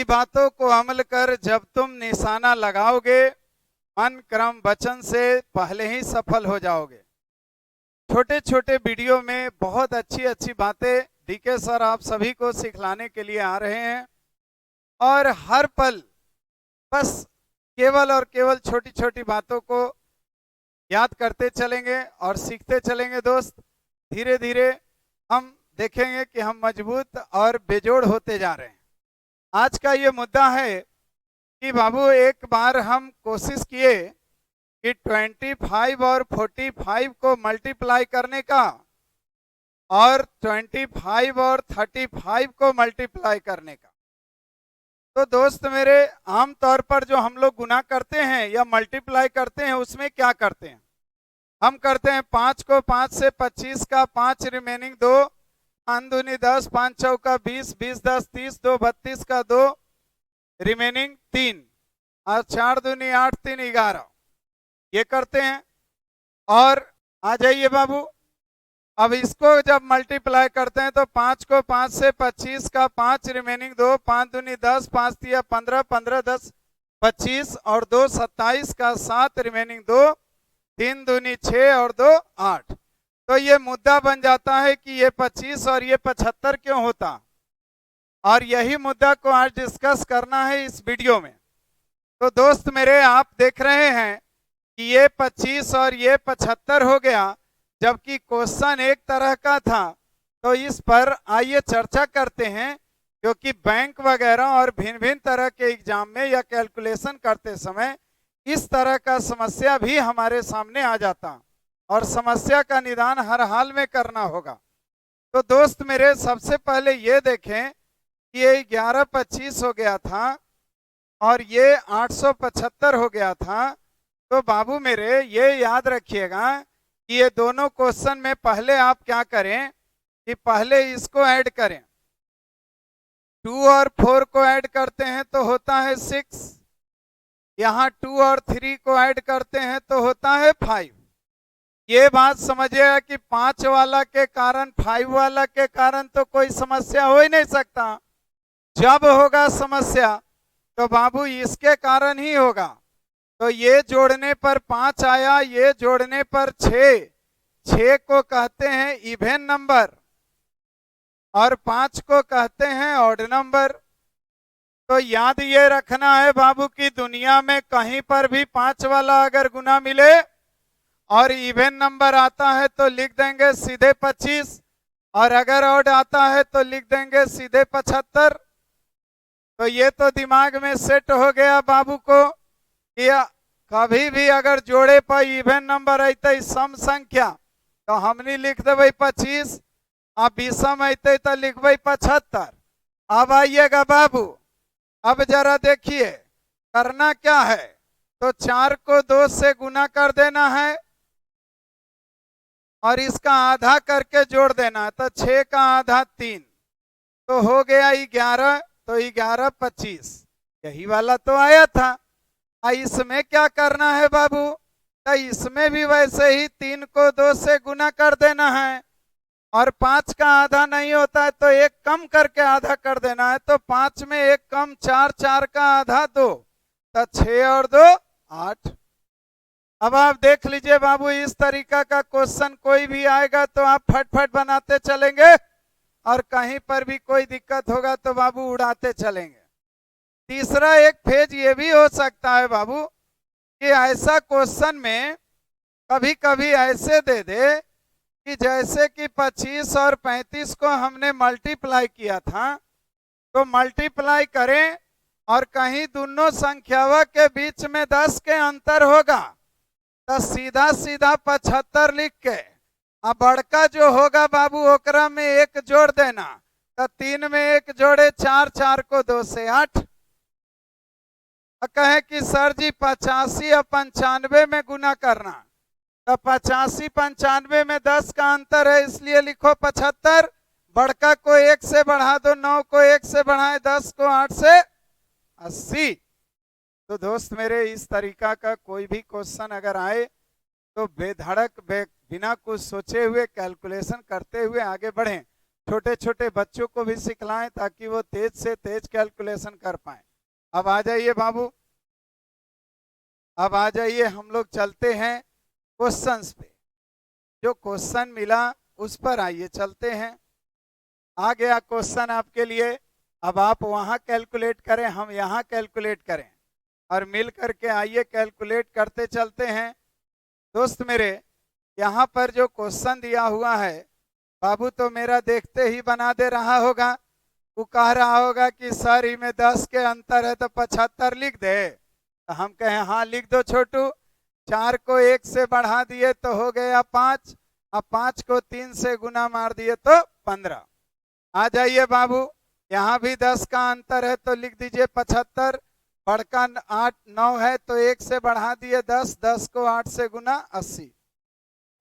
की बातों को अमल कर जब तुम निशाना लगाओगे, मन क्रम वचन से पहले ही सफल हो जाओगे। छोटे छोटे वीडियो में बहुत अच्छी अच्छी बातें डीके सर आप सभी को सिखलाने के लिए आ रहे हैं, और हर पल बस केवल और केवल छोटी छोटी बातों को याद करते चलेंगे और सीखते चलेंगे। दोस्त, धीरे धीरे हम देखेंगे कि हम मजबूत और बेजोड़ होते जा रहे हैं। आज का ये मुद्दा है कि बाबू, एक बार हम कोशिश किए कि 25 और 45 को मल्टीप्लाई करने का और 25 और 35 को मल्टीप्लाई करने का। तो दोस्त मेरे, आमतौर पर जो हम लोग गुना करते हैं या मल्टीप्लाई करते हैं उसमें क्या करते हैं? हम करते हैं 5 को 5 से 25 का 5 रिमेनिंग 2, 5 दूनी 10, 5 चौका 20, 20 10 30, 2 32 का 2 रिमेनिंग 3, और 4 दूनी 8, 3 11, ये करते हैं। और आ जाइए बाबू, अब इसको जब मल्टीप्लाई करते हैं तो 5 को 5 से 25 का 5 रिमेनिंग 2, 5 दूनी 10, 5 तिया 15, 15 10 25, और 2 27 का 7 रिमेनिंग 2, 3 दूनी 6 और 2 8। तो ये मुद्दा बन जाता है कि ये 25 और ये 75 क्यों होता, और यही मुद्दा को आज डिस्कस करना है इस वीडियो में। तो दोस्त मेरे, आप देख रहे हैं कि ये 25 और ये 75 हो गया, जबकि क्वेश्चन एक तरह का था। तो इस पर आइए चर्चा करते हैं, क्योंकि बैंक वगैरह और भिन्न भिन्न तरह के एग्जाम में या कैलकुलेशन करते समय इस तरह का समस्या भी हमारे सामने आ जाता, और समस्या का निदान हर हाल में करना होगा। तो दोस्त मेरे, सबसे पहले ये देखें कि ये 1125 हो गया था और ये 875 हो गया था। तो बाबू मेरे, ये याद रखिएगा कि ये दोनों क्वेश्चन में पहले आप क्या करें कि पहले इसको ऐड करें। 2 और 4 को ऐड करते हैं तो होता है 6, यहाँ 2 और 3 को ऐड करते हैं तो होता है 5। ये बात समझिएगा कि 5 वाला के कारण 5 वाला के कारण तो कोई समस्या हो ही नहीं सकता। जब होगा समस्या तो बाबू इसके कारण ही होगा। तो ये जोड़ने पर 5 आया, ये जोड़ने पर 6, 6 को कहते हैं इवन नंबर और 5 को कहते हैं ऑड नंबर। तो याद ये रखना है बाबू की दुनिया में कहीं पर भी 5 वाला अगर गुना मिले और इवन नंबर आता है तो लिख देंगे सीधे 25, और अगर ऑड आता है तो लिख देंगे सीधे 75। तो ये तो दिमाग में सेट हो गया बाबू को कि कभी भी अगर जोड़े पर इवन नंबर अते सम संख्या तो हमने लिख देवे 25, अब विषम अते तो लिखबे 75। अब आइएगा बाबू, अब जरा देखिए करना क्या है। तो 4 को 2 से गुना कर देना है और इसका आधा करके जोड़ देना है। तो 6 का आधा 3, तो हो गया 11। तो 11 25, यही वाला तो आया था। इसमें क्या करना है बाबू? तो इसमें भी वैसे ही 3 को 2 से गुना कर देना है, और 5 का आधा नहीं होता है तो 1 कम करके आधा कर देना है। तो 5 में 1 कम 4, 4 का आधा 2, तो 6 और 2 8। अब आप देख लीजिए बाबू, इस तरीका का क्वेश्चन कोई भी आएगा तो आप फटफट बनाते चलेंगे, और कहीं पर भी कोई दिक्कत होगा तो बाबू उड़ाते चलेंगे। तीसरा एक फेज ये भी हो सकता है बाबू कि ऐसा क्वेश्चन में कभी कभी ऐसे दे दे कि जैसे कि 25 और 35 को हमने मल्टीप्लाई किया था, तो मल्टीप्लाई करें और कहीं दोनों संख्याओं के बीच में 10 के अंतर होगा तो सीधा सीधा 75 लिख के अब बड़का जो होगा बाबू ओकरा में 1 जोड़ देना। तो 3 में 1 जोड़े 4, 4 को 2 से 8। कहे कि सर जी 85 और 95 में गुना करना, तो 85 95 में 10 का अंतर है, इसलिए लिखो 75। बड़का को 1 से बढ़ा दो, 9 को 1 से बढ़ाए, 10 को 8 से 80। तो दोस्त मेरे, इस तरीका का कोई भी क्वेश्चन अगर आए तो बेधड़क बिना कुछ सोचे हुए कैलकुलेशन करते हुए आगे बढ़ें। छोटे छोटे बच्चों को भी सिखलाएं ताकि वो तेज से तेज कैलकुलेशन कर पाए। अब आ जाइए बाबू, अब आ जाइए, हम लोग चलते हैं क्वेश्चंस पे। जो क्वेश्चन मिला उस पर आइए चलते हैं। आ गया क्वेश्चन आपके लिए, अब आप वहां कैलकुलेट करें, हम यहाँ कैलकुलेट करें और मिल करके आइए कैलकुलेट करते चलते हैं। दोस्त मेरे, यहाँ पर जो क्वेश्चन दिया हुआ है, बाबू तो मेरा देखते ही बना दे रहा होगा। वो कह रहा होगा कि सर इनमें 10 के अंतर है तो 75 लिख दे। तो हम कहें हाँ लिख दो छोटू। 4 को 1 से बढ़ा दिए तो हो गया 5, अब 5 को 3 से गुना मार दिए तो 15। आ जाइए बाबू, यहाँ भी 10 का अंतर है तो लिख दीजिए 75। बड़का 8 9 है तो 1 से बढ़ा दिए 10, 10 को 8 से गुना 80।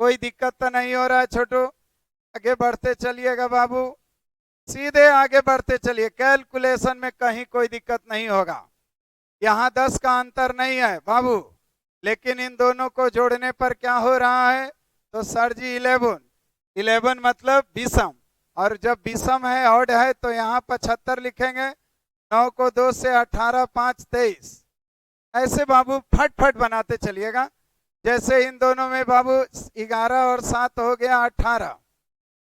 कोई दिक्कत तो नहीं हो रहा है छोटू? आगे बढ़ते चलिएगा बाबू, सीधे आगे बढ़ते चलिए, कैलकुलेशन में कहीं कोई दिक्कत नहीं होगा। यहाँ 10 का अंतर नहीं है बाबू, लेकिन इन दोनों को जोड़ने पर क्या हो रहा है? तो सर जी 11 मतलब विषम, और जब विषम है ऑड है तो यहाँ 75 लिखेंगे। 9 को 2 से 18, 5 23। ऐसे बाबू फट फट बनाते चलिएगा। जैसे इन दोनों में बाबू 11 और 7 हो गया 18,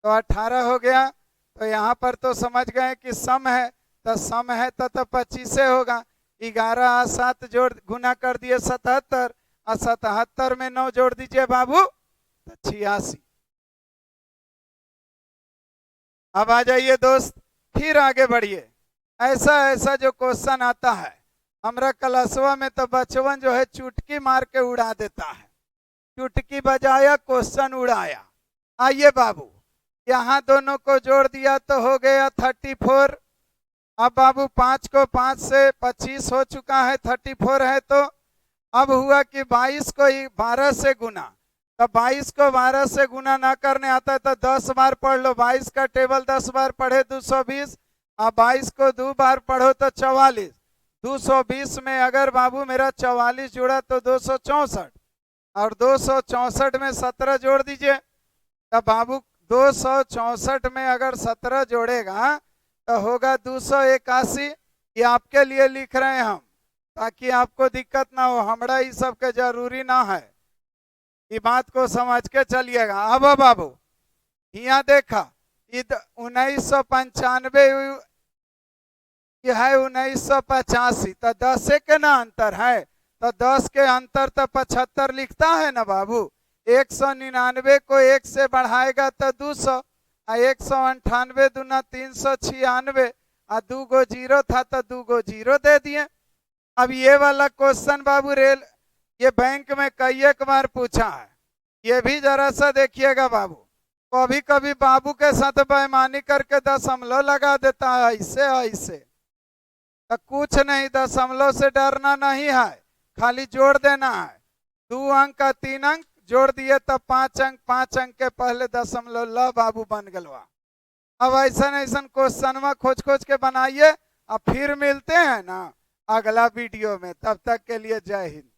तो 18 हो गया। तो यहाँ पर तो समझ गए कि सम है, तो सम है तो 25 से होगा। 11 और 7 जोड़ गुना कर दिए 77, और 77 में 9 जोड़ दीजिए बाबू तो 86। अब आ जाइए दोस्त, फिर आगे बढ़िए। ऐसा ऐसा जो क्वेश्चन आता है हमारा क्लासवा में, तो बचवन जो है चुटकी मार के उड़ा देता है। चुटकी बजाया क्वेश्चन उड़ाया। आइए बाबू, यहाँ दोनों को जोड़ दिया तो हो गया 34। अब बाबू 5 को 5 से 25 हो चुका है, 34 है। तो अब हुआ कि 22 को 12 से गुना, तो 22 को 12 से गुना ना करने आता है तो 10 बार पढ़ लो। 22 का टेबल 10 बार पढ़े 220, अब 22 को 2 बार पढ़ो तो 44। 220 में अगर बाबू मेरा 44 जुड़ा तो 264, और 264 में 17 जोड़ दीजिए। तब बाबू 264 में अगर 17 जोड़ेगा तो होगा 281। ये आपके लिए लिख रहे हैं हम, ताकि आपको दिक्कत ना हो, हमारा ये सब के जरूरी ना है। ये बात को समझ के चलिएगा। अब बाबू यहाँ देखा 1995 है 1985, तो 10 के ना अंतर है, तो 10 के अंतर तो 75 लिखता है ना बाबू। 199 को 1 से बढ़ाएगा तो 200, 198 दूना 396, और 2 गो 0 था तो 2 गो 0 दे दिए। अब ये वाला क्वेश्चन बाबू ये बैंक में कई एक बार पूछा है, ये भी जरा सा देखिएगा बाबू। कभी कभी बाबू के साथ बेईमानी करके दशमलव लगा देता है ऐसे ऐसे। तो कुछ नहीं, दशमलव से डरना नहीं है, खाली जोड़ देना है। 2 अंक का 3 अंक जोड़ दिए तब 5 अंक, 5 अंक के पहले दशमलव ल बाबू बन गलवा। अब ऐसा ऐसा क्वेश्चन खोज खोज के बनाइए। अब फिर मिलते हैं ना अगला वीडियो में, तब तक के लिए जय हिंद।